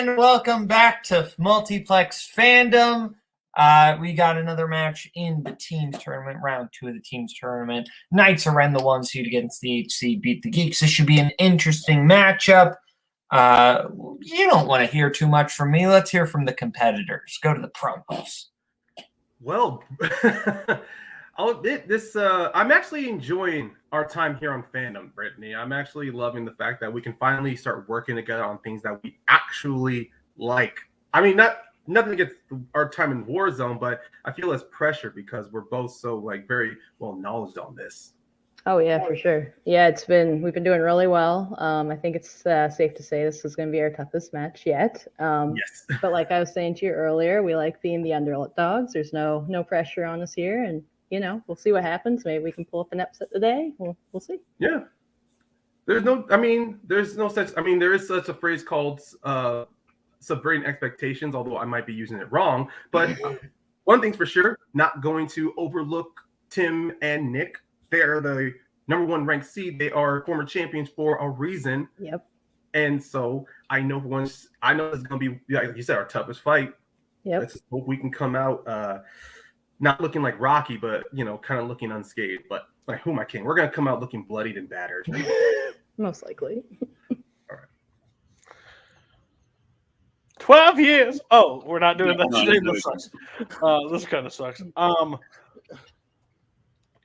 and welcome back to Multiplex Fandom. We got another match in the teams tournament, round 2 of the teams tournament. Knights are in the 1 seed against the HC beat the Geeks. This should be an interesting matchup. You don't want to hear too much from me. Let's hear from the competitors. Go to the promos. Well, I'm actually enjoying our time here on Fandom, Brittany. I'm actually loving the fact that we can finally start working together on things that we actually like. I mean, nothing against our time in Warzone, but I feel less pressure because we're both so very well knowledged on this. Oh yeah, for sure. Yeah, we've been doing really well. I think it's safe to say this is going to be our toughest match yet. Yes. But like I was saying to you earlier, we like being the underdogs. There's no pressure on us here, and we'll see what happens. Maybe we can pull up an upset today. We'll see. Yeah. There is such a phrase called subverting expectations, although I might be using it wrong. But one thing's for sure, not going to overlook Tim and Nick. They're the number 1 ranked seed. They are former champions for a reason. Yep. And so I know it's going to be, like you said, our toughest fight. Yep. Let's just hope we can come out not looking like Rocky, but kind of looking unscathed. But like, who am I kidding? We're going to come out looking bloodied and battered. Most likely. All right. 12 years. Oh, we're not doing that today. This sucks. This kind of sucks.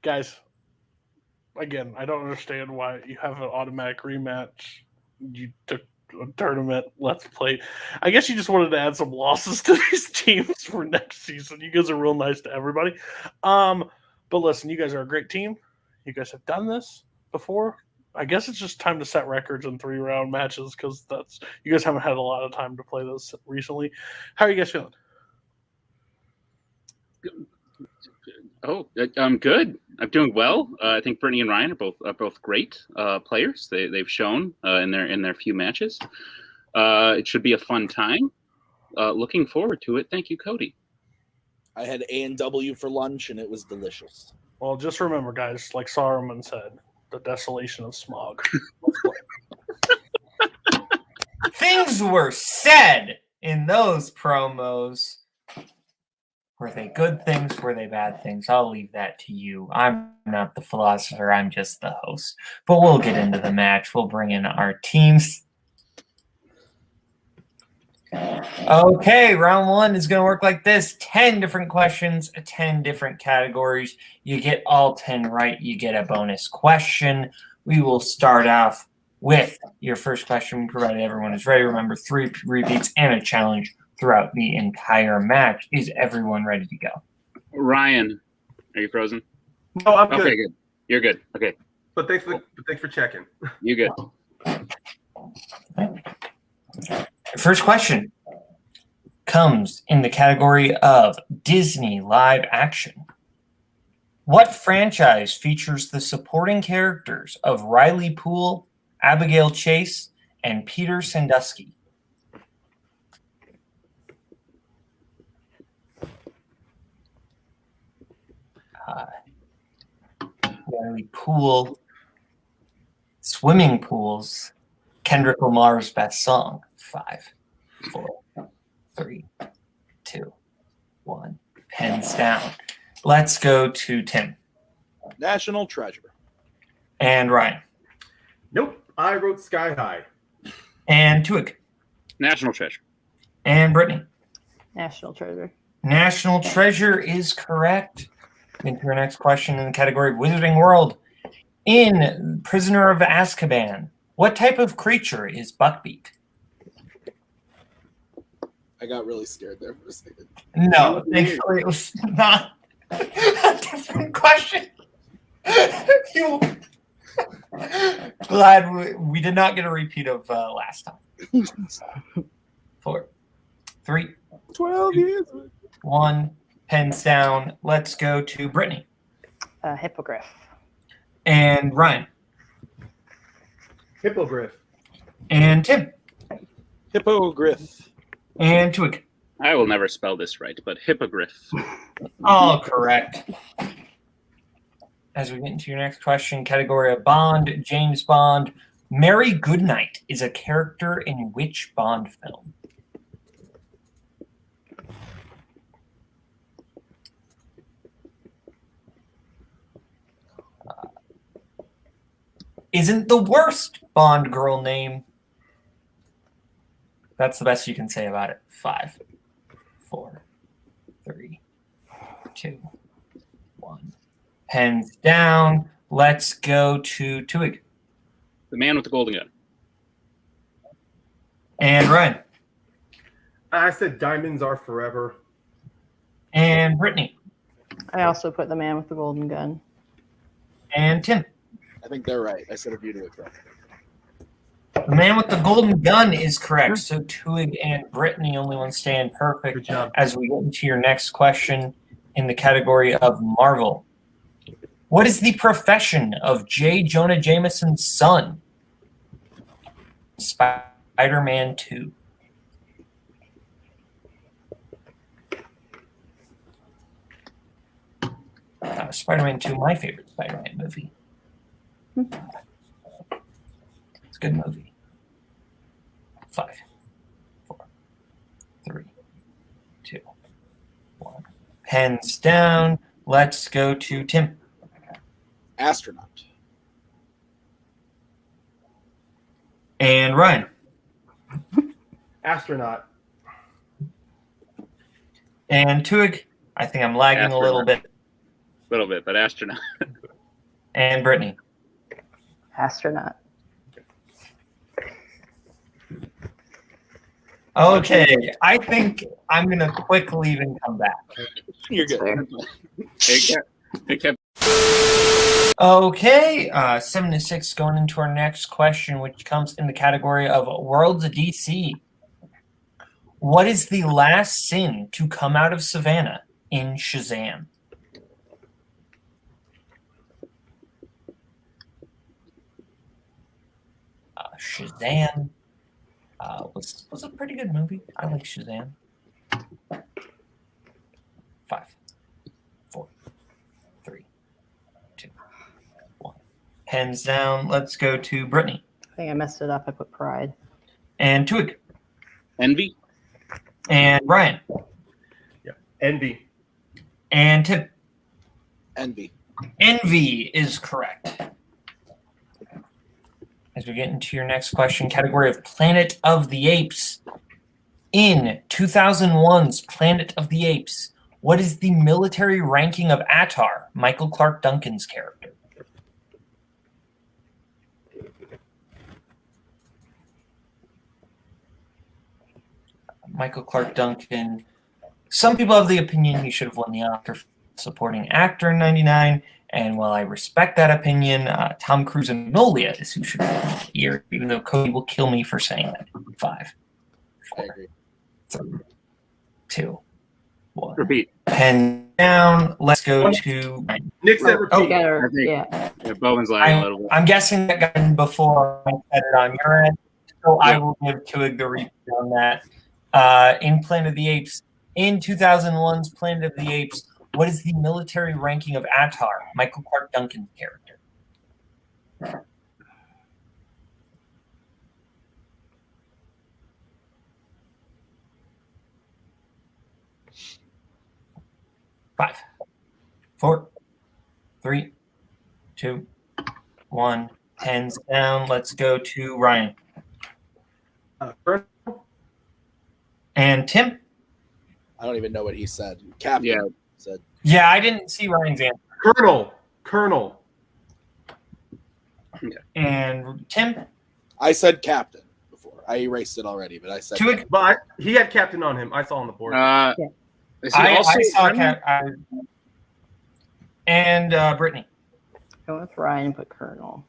Guys, again, I don't understand why you have an automatic rematch. You took a tournament. Let's play. I guess you just wanted to add some losses to these teams for next season. You guys are real nice to everybody. But listen, you guys are a great team. You guys have done this before. I guess it's just time to set records in 3-round matches because you guys haven't had a lot of time to play those recently. How are you guys feeling? Oh, I'm good. I'm doing well. I think Brittany and Ryan are both great players. They've shown in their few matches. It should be a fun time. Looking forward to it. Thank you, Cody. I had A&W for lunch, and it was delicious. Well, just remember, guys, like Saruman said, the desolation of smog. Things were said in those promos. Were they good things? Were they bad things? I'll leave that to you. I'm not the philosopher. I'm just the host. But we'll get into the match. We'll bring in our teams. Okay, round 1 is going to work like this. 10 different questions, 10 different categories. You get all 10 right, you get a bonus question. We will start off with your first question, provided everyone is ready. Remember, 3 repeats and a challenge throughout the entire match. Is everyone ready to go? Ryan, are you frozen? No, I'm good. Okay, good. You're good. Okay. But thanks for checking. You good. First question comes in the category of Disney live action. What franchise features the supporting characters of Riley Poole, Abigail Chase, and Peter Sandusky? Riley Poole, swimming pools, Kendrick Lamar's best song. 5, 4, 3, 2, 1. Pens down. Let's go to Tim. National Treasure. And Ryan. Nope. I wrote Sky High. And Tuig. National Treasure. And Brittany. National Treasure. National Treasure is correct. Into our next question in the category of Wizarding World. In Prisoner of Azkaban, what type of creature is Buckbeak? I got really scared there for a second. No, thankfully it was not a different question. Glad we did not get a repeat of last time. 4, 3, 12 years. 1. Pens down. Let's go to Brittany. Hippogriff. And Ryan. Hippogriff. And Tim. Hippogriff. And Twig. I will never spell this right, but hippogriff. All correct. As we get into your next question, category of Bond, James Bond. Mary Goodnight is a character in which Bond film? isn't the worst Bond girl name? That's the best you can say about it. 5, 4, 3, 2, 1. Pens down. Let's go to Tuig. The Man with the Golden Gun. And Ryan. I said Diamonds Are Forever. And Brittany. I also put The Man with the Golden Gun. And Tim. I think they're right. I said a view to a kill. The Man with the Golden Gun is correct. So Tuig and Brittany, only one staying perfect. Good job. As we get into your next question in the category of Marvel. What is the profession of J. Jonah Jameson's son? Spider-Man 2. Spider-Man 2, my favorite Spider-Man movie. It's a good movie. 5, 4, 3, 2, 1. Pens down. Let's go to Tim. Astronaut. And Ryan. Astronaut. And Tuig. I think I'm lagging a little bit. A little bit, but astronaut. And Brittany. Astronaut. Okay, I think I'm going to quick leave and come back. You're good. It kept Okay, 7-6 going into our next question, which comes in the category of Worlds of DC. What is the last sin to come out of Savannah in Shazam? Shazam was a pretty good movie. I like Shazam. 5, 4, 3, 2, 1. Pens down. Let's go to Brittany. I think I messed it up. I put Pride. And Tuig. Envy. And Ryan. Envy. And Tim. Envy. Envy is correct. As we get into your next question, category of Planet of the Apes. In 2001's Planet of the Apes, what is the military ranking of Attar, Michael Clark Duncan's character? Michael Clark Duncan. Some people have the opinion he should have won the Oscar for supporting actor in 99. And while I respect that opinion, Tom Cruise and Magnolia is who should have won the year, even though Cody will kill me for saying that. 5, I agree. 3, 2, 1. Repeat. Pen down. Let's go to. Nick said repeat. Together, I think- yeah. Yeah, Bowen's lagging a little bit. I'm guessing that got in before I said it on your end, so I will give Tuig the repeat on that. In Planet of the Apes, in 2001's Planet of the Apes, what is the military ranking of Attar, Michael Clark Duncan's character? Five, 4, 3, 2, 1. Pens down. Let's go to Ryan. Colonel? And Tim? I don't even know what he said. Captain Yeah. said. Yeah, I didn't see Ryan's answer. Colonel. And Tim? I said captain before. I erased it already, but I said. Tuig? But he had captain on him. I saw on the board. Is he I also saw and Brittany. Go with Ryan and put Colonel.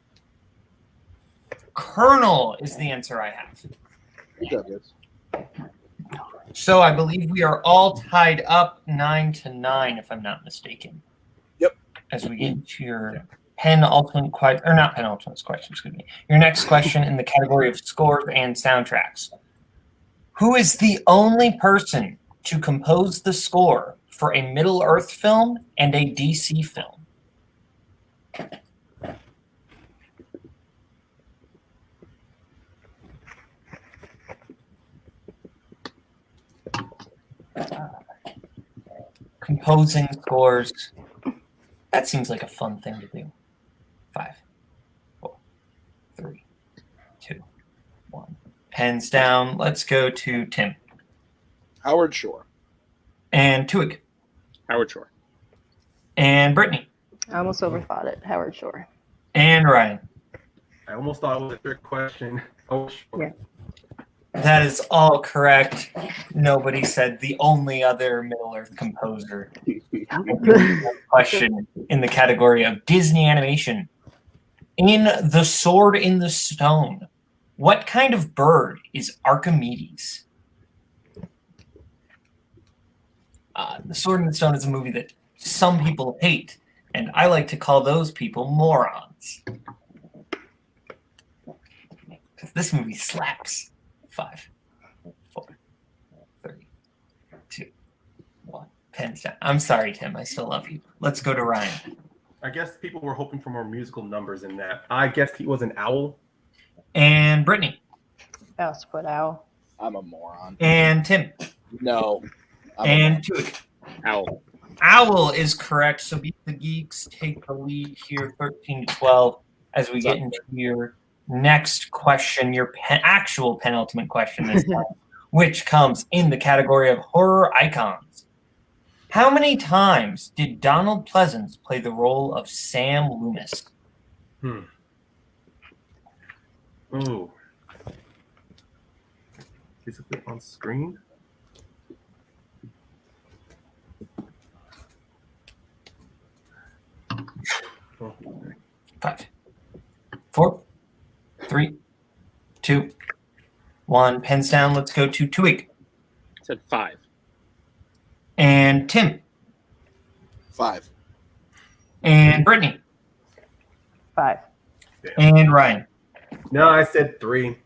Colonel is the answer I have. Good job, guys. So I believe we are all tied up 9-9, if I'm not mistaken. Yep. As we get to your penultimate question, or not penultimate question, excuse me. Your next question in the category of scores and soundtracks. Who is the only person to compose the score for a Middle-earth film and a DC film? Composing scores. That seems like a fun thing to do. 5, 4, Pens down. Let's go to Tim. Howard Shore. And Tuig. Howard Shore. And Brittany. I almost overthought it. Howard Shore. And Ryan. I almost thought it was a trick question. Oh, sure. Yeah. That is all correct. Nobody said the only other Middle Earth composer. Question in the category of Disney animation. In The Sword in the Stone, what kind of bird is Archimedes? The Sword in the Stone is a movie that some people hate, and I like to call those people morons. Because this movie slaps. 5, 4, 3, 2, 1. Pens down. I'm sorry, Tim. I still love you. Let's go to Ryan. I guess people were hoping for more musical numbers in that. I guessed he was an owl. And Brittany. I also put owl. I'm a moron. And Tim. No. And Tuig. Owl. Owl is correct. So Beat the Geeks take the lead here, 13-12, as we get into your next question, your actual penultimate question this time, which comes in the category of horror icons. How many times did Donald Pleasance play the role of Sam Loomis? Ooh. Is it on screen? Oh. 5, 4, 3, 2, 1. Pens down. Let's go to Tuig. I said 5. And Tim. 5. And Brittany. 5. And Ryan. No, I said 3.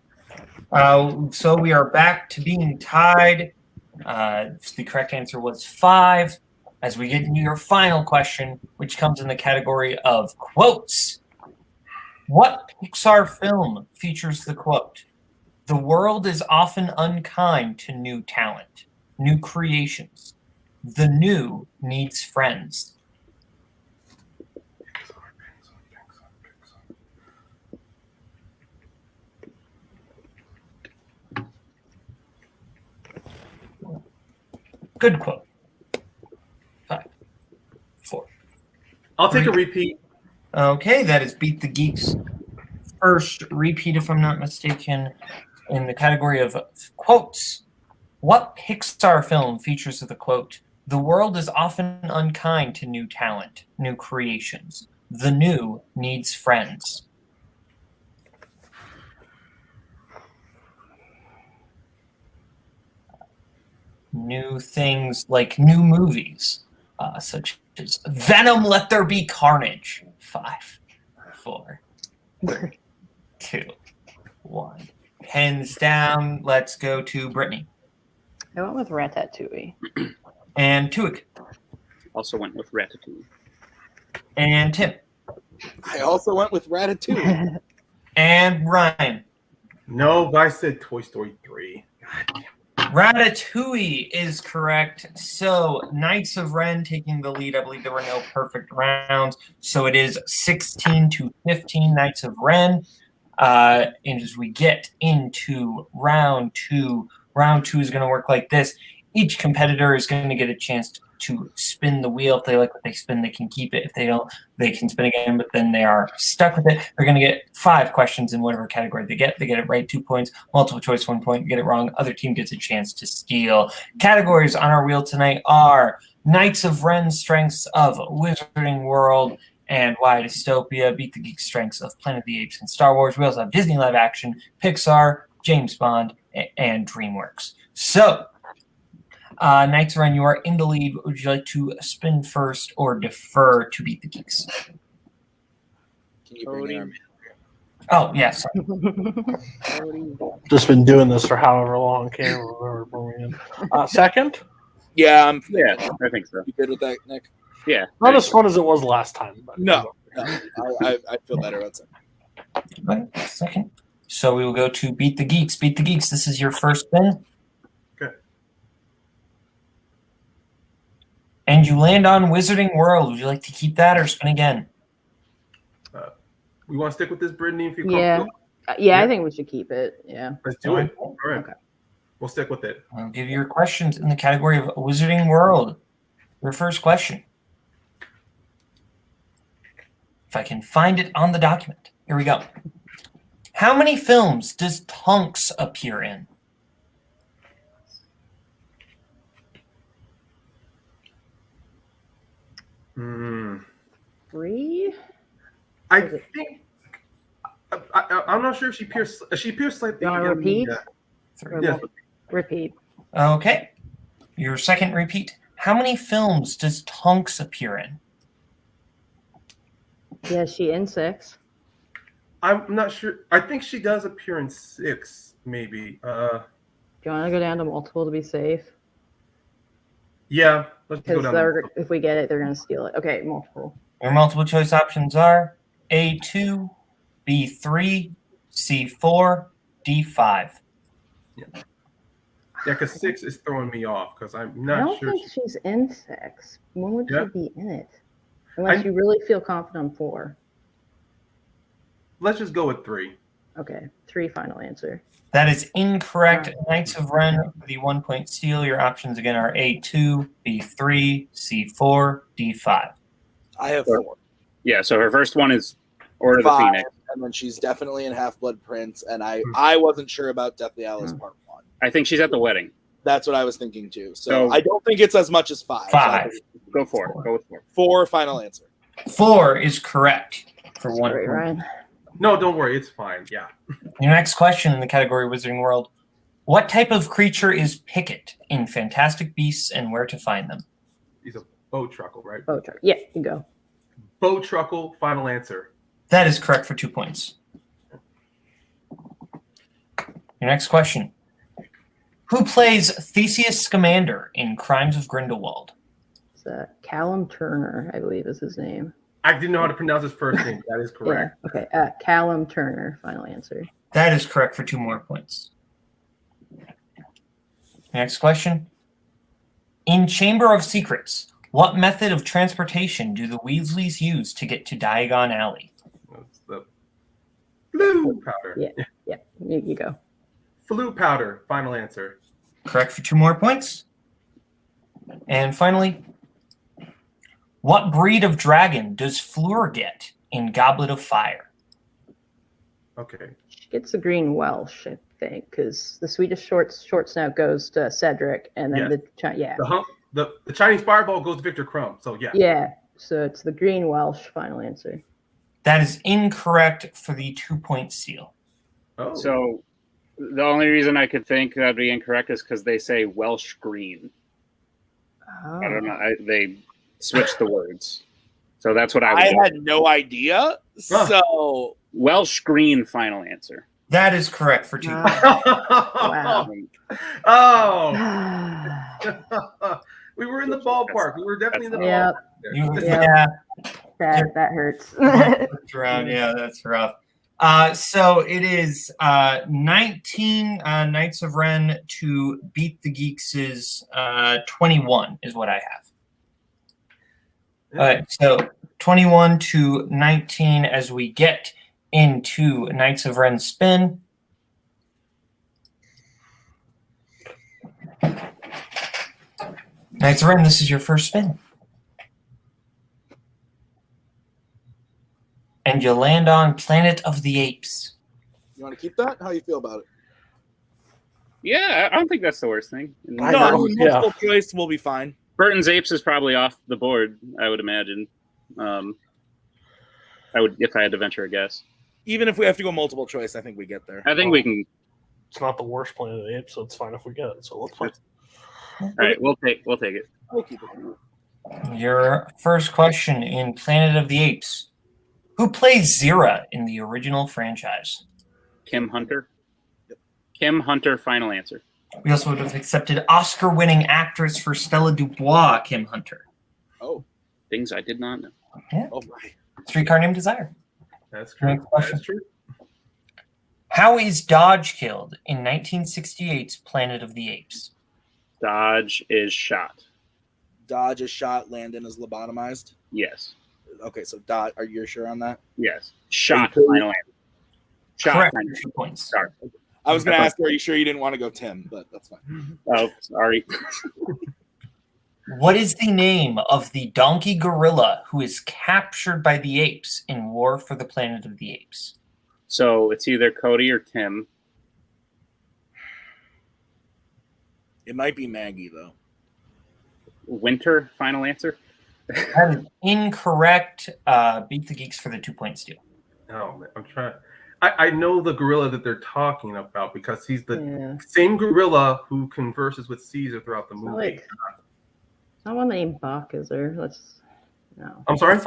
So we are back to being tied. The correct answer was 5. As we get into your final question, which comes in the category of quotes. What Pixar film features the quote, "The world is often unkind to new talent, new creations. The new needs friends"? Good quote. 5, 4. I'll take a repeat. Okay, that is Beat the Geeks' first repeat, if I'm not mistaken, in the category of quotes. What Pixar film features the quote, "The world is often unkind to new talent, new creations. The new needs friends"? New things like new movies, such as Venom, Let There Be Carnage. 5, 4, 3, 2, 1. Pens down. Let's go to Brittany. I went with Ratatouille. And Tuig. Also went with Ratatouille. And Tim. I also went with Ratatouille. And Ryan. No, but I said Toy Story 3. God damn. Ratatouille is correct. So Knights of Ren taking the lead. I believe there were no perfect rounds. So it is 16-15 Knights of Ren. And as we get into round 2 is going to work like this. Each competitor is going to get a chance to spin the wheel. If they like what they spin, they can keep it. If they don't, they can spin again, but then they are stuck with it. They're going to get 5 questions in whatever category they get. They get it right, 2 points. Multiple choice, 1 point. You get it wrong, other team gets a chance to steal. Categories on our wheel tonight are Knights of Ren, Strengths of Wizarding World, and Why Dystopia, Beat the Geek, Strengths of Planet of the Apes and Star Wars. We also have Disney Live Action, Pixar, James Bond, and DreamWorks. So, Knights of Ren, you are in the lead. Would you like to spin first or defer to Beat the Geeks? Can you bring in our Oh, yes. Just been doing this for however long. Can't remember bringing in. Second? Yeah, I think so. You good with that, Nick? Yeah. Not as fun as it was last time. But No. I feel better about it. Right, second. So we will go to Beat the Geeks. Beat the Geeks, this is your first spin. Okay. And you land on Wizarding World. Would you like to keep that or spin again? We want to stick with this, Brittany, if you're Yeah. comfortable. Yeah, Yeah. I think we should keep it. Yeah. Let's do it. All right. Okay. We'll stick with it. I'll give you your questions in the category of Wizarding World. Your first question. If I can find it on the document. Here we go. How many films does Tonks appear in? Hmm. 3. I Is it- think I'm not sure if she appears. She appears slightly. You want to in repeat? the, Three. Or yeah. Repeat. Okay. Your second repeat. How many films does Tonks appear in? Yeah, she in 6. I'm not sure. I think she does appear in 6, maybe. Do you want to go down to multiple to be safe? Yeah. Let's go Because down. if we get it, they're going to steal it. Okay, multiple. Your multiple choice options are A2, B3, C4, D5. Yeah, because 6 is throwing me off because I'm I not don't sure. think she's in 6. When would Yeah. she be in it? Unless you really feel confident on 4. Let's just go with 3. Okay, 3 final answer. That is incorrect. Yeah. Knights of Ren for the 1-point steal. Your options again are A2, B3, C4, D5. I have 4. Yeah, so her first one is Order of the 5, Phoenix. and then she's definitely in Half-Blood Prince, and I wasn't sure about Deathly Hallows Part 1. I think she's at the wedding. That's what I was thinking too. So So- I don't think it's as much as 5. 5. Go for it. Go with 4. 4 final answer. 4 is correct for 1 Sorry, point. Ryan. No, don't worry. It's fine. Yeah. Your next question in the category Wizarding World. What type of creature is Picket in Fantastic Beasts and Where to Find Them? He's a bow truckle, right? Oh, yeah, you go. Bow truckle. Final answer. That is correct for 2 points. Your next question. Who plays Theseus Scamander in Crimes of Grindelwald? It's Callum Turner, I believe is his name. I didn't know how to pronounce his first name. That is correct. Yeah, okay. Callum Turner, final answer. That is correct for 2 more points. Next question. In Chamber of Secrets, what method of transportation do the Weasleys use to get to Diagon Alley? That's the blue powder. Yeah, you go. Flu powder. Final answer. Correct for 2 more points. And finally, what breed of dragon does Fleur get in Goblet of Fire? Okay. She gets the green Welsh, I think, because the Swedish short snout goes to Cedric, and then The Chinese fireball goes to Victor Crumb. So yeah. Yeah, so it's the green Welsh, final answer. That is incorrect for the 2-point seal. Oh. So the only reason I could think that'd be incorrect is because they say Welsh green. Oh. I don't know. They switched the words. So that's what I I would had no idea. So Welsh green final answer. That is correct for 2 points. Wow. Oh. We were in the ballpark. We were definitely in the Yep. ballpark. there. Yeah, That hurts. around. Yeah, that's rough. So it is 19 Knights of Ren to beat the Geeks' 21 is what I have. All right, so 21 to 19 as we get into Knights of Ren spin. Knights of Ren, this is your first spin. And you land on Planet of the Apes. you want to keep that? How you feel about it? Yeah, I don't think that's the worst thing. I No, know, multiple choice will be fine. Burton's Apes is probably off the board, I would imagine. I would, if I had to venture a guess. Even if we have to go multiple choice, I think we get there. I think we can. It's not the worst Planet of the Apes, so it's fine if we get it. So let's play. All right, we'll take it. We'll keep it. Your first question in Planet of the Apes. Who plays Zira in the original franchise? Kim Hunter. Kim Hunter. Final answer. We also would have accepted Oscar-winning actress for Stella Dubois, Kim Hunter. Oh, Things I did not know. oh my. Streetcar Named Desire. That's true. Next question. That's true. How is Dodge killed in 1968's Planet of the Apes? Dodge is shot. Dodge is shot. Landon is lobotomized. Yes. Okay, so Dodge. Are you sure on that? Yes. Shot. Final answer. Shot. Correct. Kind of. 2 points. Sorry. I was going to ask, are you sure you didn't want to go Tim? But that's fine. Oh, sorry. What is the name of the donkey gorilla who is captured by the apes in War for the Planet of the Apes? So it's either Cody or Tim. It might be Maggie, though. Winter, final answer? That is incorrect. Beat the Geeks for the 2-point steal. Oh, man, I'm trying. I know the gorilla that they're talking about because he's the Yeah. same gorilla who converses with Caesar throughout the It's movie. not one named Buck, is there? No. I'm sorry?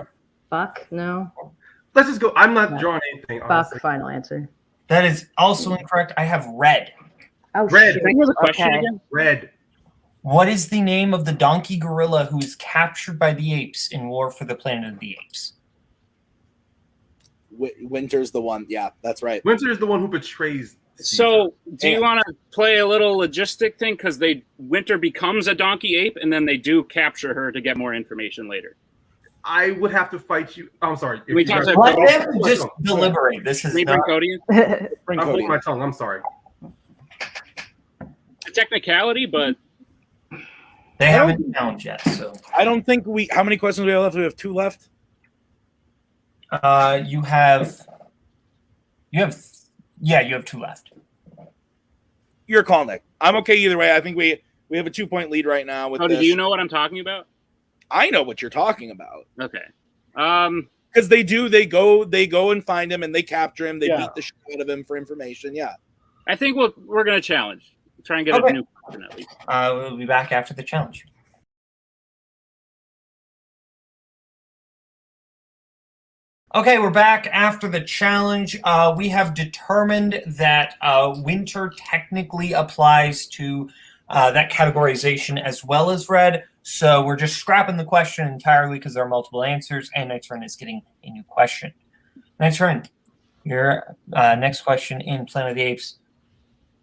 Buck? No. Let's just go. I'm not drawing anything. Buck, Honestly. final answer. That is also incorrect. I have red. Oh, Red. shit. Can I hear the question Okay. again? Red. What is the name of the donkey gorilla who is captured by the apes in War for the Planet of the Apes? Winter's the one. Yeah, that's right. Winter is the one who betrays. Caesar. So, do you Yeah. want to play a little logistic thing? Because Winter becomes a donkey ape, and then they do capture her to get more information later. I would have to fight you. I'm sorry. If We you can't guys- say- Let Let them just deliberate. This is Can you bring not. Cody in? Bring I'm Cody. holding my tongue. I'm sorry. A technicality, but They haven't challenged yet. So I don't think we. How many questions do we have left? We have 2 left. you have 2 left. Your call, Nick. I'm okay either way. I think we have a 2-point lead right now with Cody, this. do you know what I'm talking about? I know what you're talking about Okay. because they go and find him and they capture him. They Yeah. beat the shit out of him for information. Yeah. I think we're going to challenge. Try and get Okay. a new question at least. We'll be back after the challenge. Okay, we're back after the challenge. We have determined that winter technically applies to that categorization as well as red. So we're just scrapping the question entirely because there are multiple answers, and Nitron is getting a new question. Nitron, your next question in Planet of the Apes.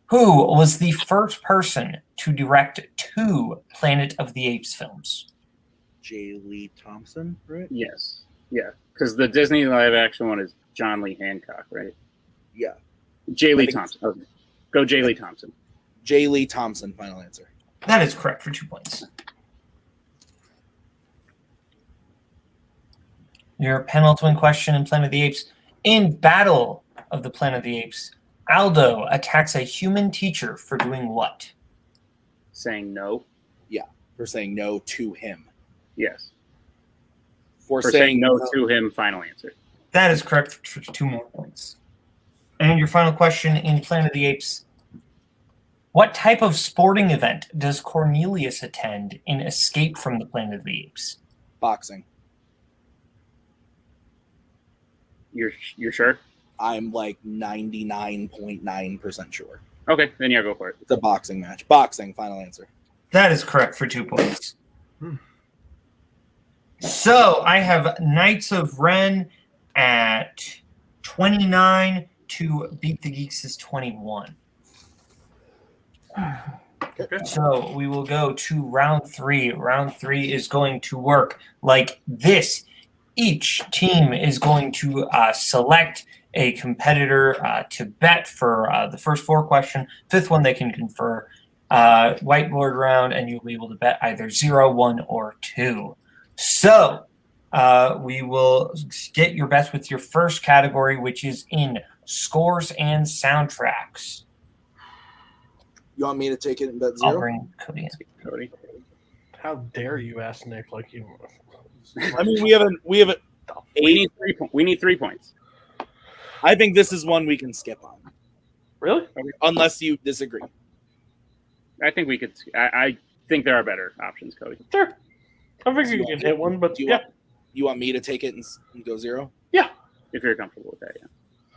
Who was the first person to direct 2 Planet of the Apes films? J. Lee Thompson, right? Yes. Yeah. Because the Disney live action one is John Lee Hancock, right? Yeah. J. Lee think Thompson. Okay. Go J. Lee Thompson. J. Lee Thompson, final answer. That is correct for 2 points. Your penultimate question in Planet of the Apes. In Battle of the Planet of the Apes, Aldo attacks a human teacher for doing what? Saying no. For saying no to him. Yes. For For saying no to him, final answer. That is correct for 2 more points. And your final question in Planet of the Apes. What type of sporting event does Cornelius attend in Escape from the Planet of the Apes? boxing. You're sure? I'm like 99.9% sure. Okay, then yeah, go for it. It's a boxing match. Boxing, final answer. That is correct for 2 points. So I have Knights of Ren at 29 to Beat the Geeks is 21. So we will go to round 3. Round 3 is going to work like this. Each team is going to select a competitor to bet for the first 4 questions. 5th one they can confer. Whiteboard round, and you'll be able to bet either 0, 1, or 2. So we will get your bets with your first category, which is in scores and soundtracks. You want me to take it and bet I'll 0? bring Cody in. Cody. How dare you ask Nick like you? I mean, we have a We 8. need 3 points. We need 3 points. I think this is one we can skip on, Really? unless you disagree. I think we could. I think there are better options, Cody. Sure. I think you can hit one, but Do you yeah. You want me to take it and go 0? If you're comfortable with that, yeah.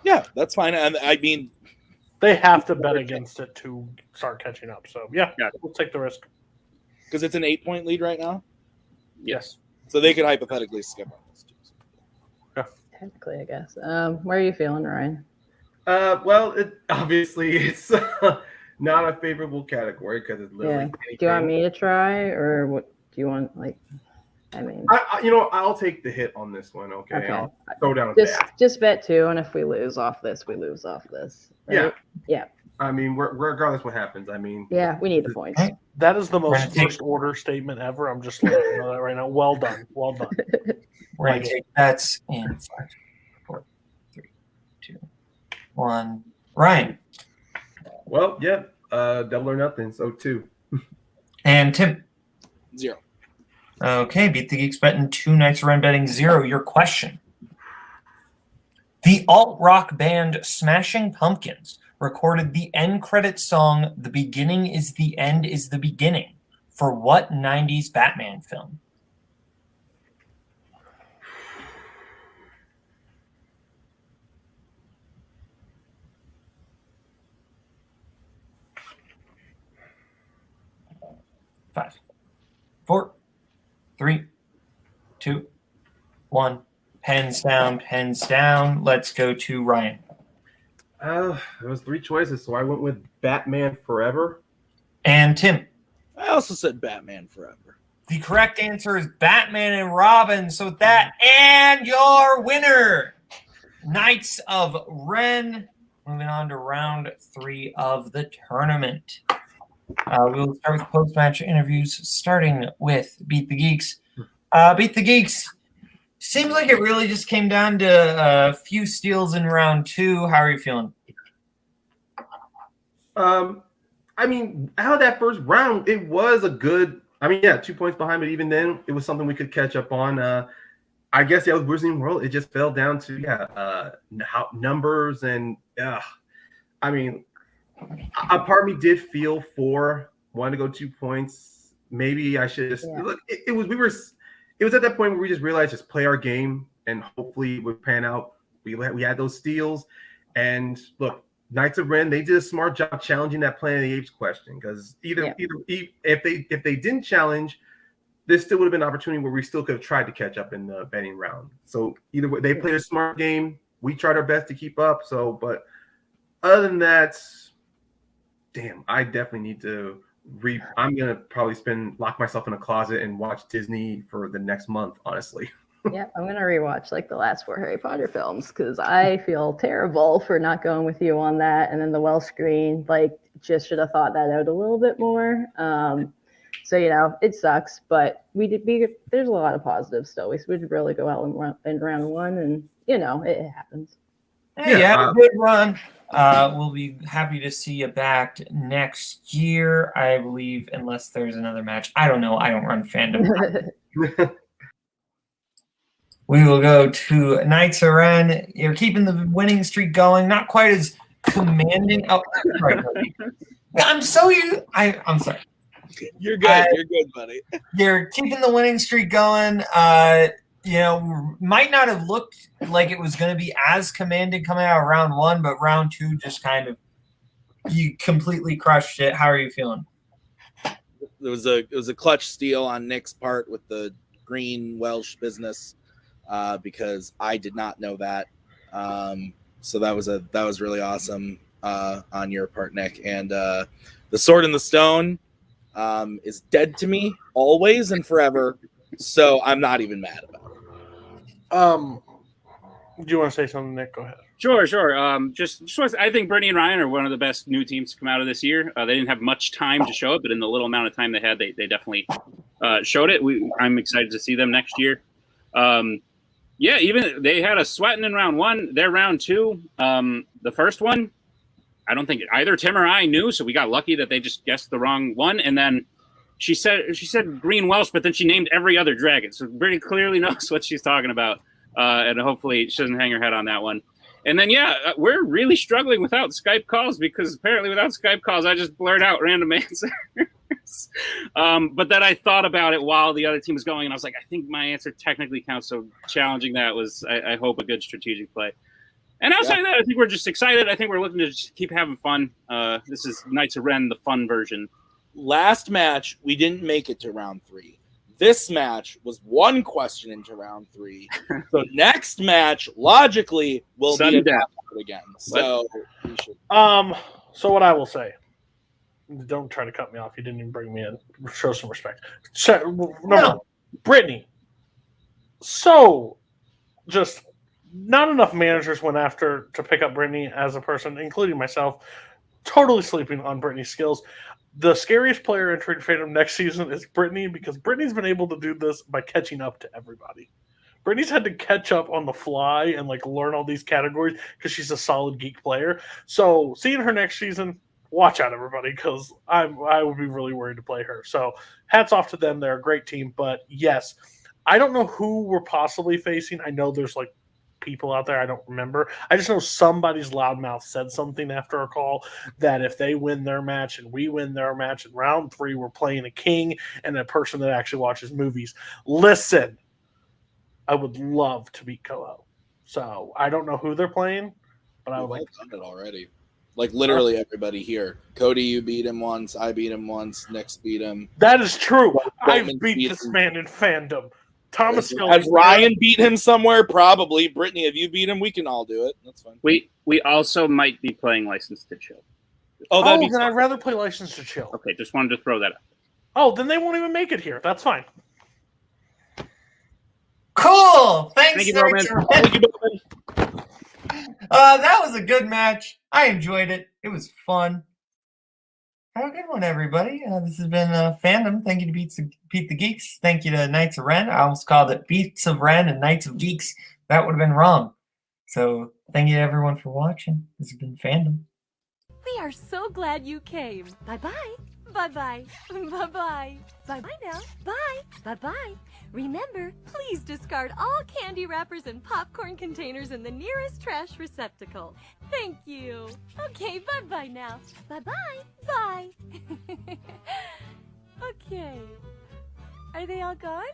Yeah, that's fine. And I mean, They have to bet against it to start catching up. So yeah, Yeah. we'll take the risk. because it's an 8-point lead right now, Yes. so they could hypothetically skip on this too. Technically, I guess. Where are you feeling, Ryan? Well, obviously it's not a favorable category because it's literally Yeah. Do you want me to try, or what? Do you want like? I mean, I'll take the hit on this one. Okay, Okay. I'll throw down a bet. just bet 2, and if we lose off this, we lose off this. Right? Yeah. I mean, regardless what happens, I mean, Yeah, we need the points. That is the most Right. first order statement ever. I'm just letting you know that right now. Well done. Well done. We're going to take bets in 5, 4, 3, 2, 1. Ryan. well, yeah, double or nothing. So 2. And Tim. 0. Okay, Beat the Geeks betting 2, Knights Run betting 0. Your question. The alt-rock band Smashing Pumpkins recorded the end credit song "The Beginning is the End is the Beginning" for what 90s Batman film? Five, 4, 3, 2, 1. Pens down, pens down. Let's go to Ryan. There was 3 choices, so I went with Batman Forever. And Tim. I also said Batman Forever. The correct answer is Batman and Robin. So that and your winner, Knights of Ren. Moving on to round 3 of the tournament. We'll start with post-match interviews, starting with Beat the Geeks. Beat the Geeks. Seems like it really just came down to a few steals in round 2. How are you feeling? I mean, out of that first round, it was a good. I mean, yeah, 2 points behind, but even then, it was something we could catch up on. I guess with Wizarding World, it just fell down to numbers and. I mean, a part of me did feel for wanting to go 2 points. Maybe I should just look. It was at that point where we just realized just play our game and hopefully it would pan out. We had those steals, and look, Knights of Ren, they did a smart job challenging that Planet of the Apes question, because either if they didn't challenge, there still would have been an opportunity where we still could have tried to catch up in the betting round. So either way, they played a smart game. We tried our best to keep up. So, but other than that, damn, I definitely need to I'm gonna probably lock myself in a closet and watch Disney for the next month, honestly. Yeah, I'm gonna rewatch like the last 4 Harry Potter films because I feel terrible for not going with you on that. And then the Welsh Green, like, just should have thought that out a little bit more. So it sucks, but there's a lot of positives still. We did really go out in round 1, and it happens. Hey, have a good run. We'll be happy to see you back next year, I believe, unless there's another match. I don't know. I don't run Fandom. We will go to Knights of Ren. You're keeping the winning streak going. Not quite as commanding. Oh, sorry, I'm sorry. You're good. You're good, buddy. You're keeping the winning streak going. Might not have looked like it was going to be as commanding coming out of round 1, but round 2 just kind of, you completely crushed it. How are you feeling? It was a clutch steal on Nick's part with the green Welsh business, because I did not know that. So that was really awesome on your part, Nick. And the Sword in the Stone is dead to me always and forever. So I'm not even mad about it. Do you want to say something, Nick? Go ahead. Sure. I think Brittany and Ryan are one of the best new teams to come out of this year. They didn't have much time to show it, but in the little amount of time they had, they definitely showed it. I'm excited to see them next year. Even they had us sweating in round 1. Their round 2, the first one, I don't think either Tim or I knew, so we got lucky that they just guessed the wrong one. And then she said green Welsh, but then she named every other dragon, so Brittany clearly knows what she's talking about. And hopefully she doesn't hang her head on that one. And then, we're really struggling without Skype calls, because apparently without Skype calls, I just blurt out random answers. But then I thought about it while the other team was going, and I was like, I think my answer technically counts. So challenging that was, I hope, a good strategic play. And outside of that, I think we're just excited. I think we're looking to just keep having fun. This is Knights of Ren, the fun version. Last match, we didn't make it to round 3. This match was one question into round 3. So next match, logically, will be again. So we should. So what I will say, don't try to cut me off. You didn't even bring me in. Show some respect. No. Brittany, So, just not enough managers went after to pick up Brittany as a person, including myself, totally sleeping on Brittany's skills. The scariest player entering Fandom next season is Brittany, because Brittany's been able to do this by catching up to everybody. Brittany's had to catch up on the fly and like learn all these categories because she's a solid geek player. So seeing her next season, watch out, everybody, because I would be really worried to play her. So hats off to them. They're a great team. But yes, I don't know who we're possibly facing. I know there's like people out there. I don't remember. I just know somebody's loudmouth said something after our call that if they win their match and we win their match in round 3, we're playing a king and a person that actually watches movies. Listen, I would love to beat Koho. So I don't know who they're playing, but I would like done it already. Like literally everybody here. Cody, you beat him once. I beat him once. Nick's beat him. That is true. Bowman I've beat this man in Fandom. Thomas Has Ryan beat him somewhere? Probably. Brittany, if you beat him, we can all do it. That's fine. We also might be playing License to Chill. Oh, that'd be then I'd rather play License to Chill. Okay, just wanted to throw that out. Oh, then they won't even make it here. That's fine. Cool. Thanks, Thank you, Roman. Thank you, Bowman. That was a good match. I enjoyed it. It was fun. Have a good one, everybody. This has been Fandom. Thank you to Beat the Geeks. Thank you to Knights of Ren. I almost called it Beats of Ren and Knights of Geeks. That would have been wrong. So thank you to everyone for watching. This has been Fandom. We are so glad you came. Bye-bye. Bye-bye. Bye-bye. Bye-bye now. Bye. Bye-bye. Remember, please discard all candy wrappers and popcorn containers in the nearest trash receptacle. Thank you. Okay, bye-bye now. Bye-bye. Bye. Okay. Are they all gone?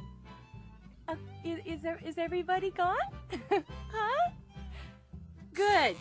Is everybody gone? Huh? Good.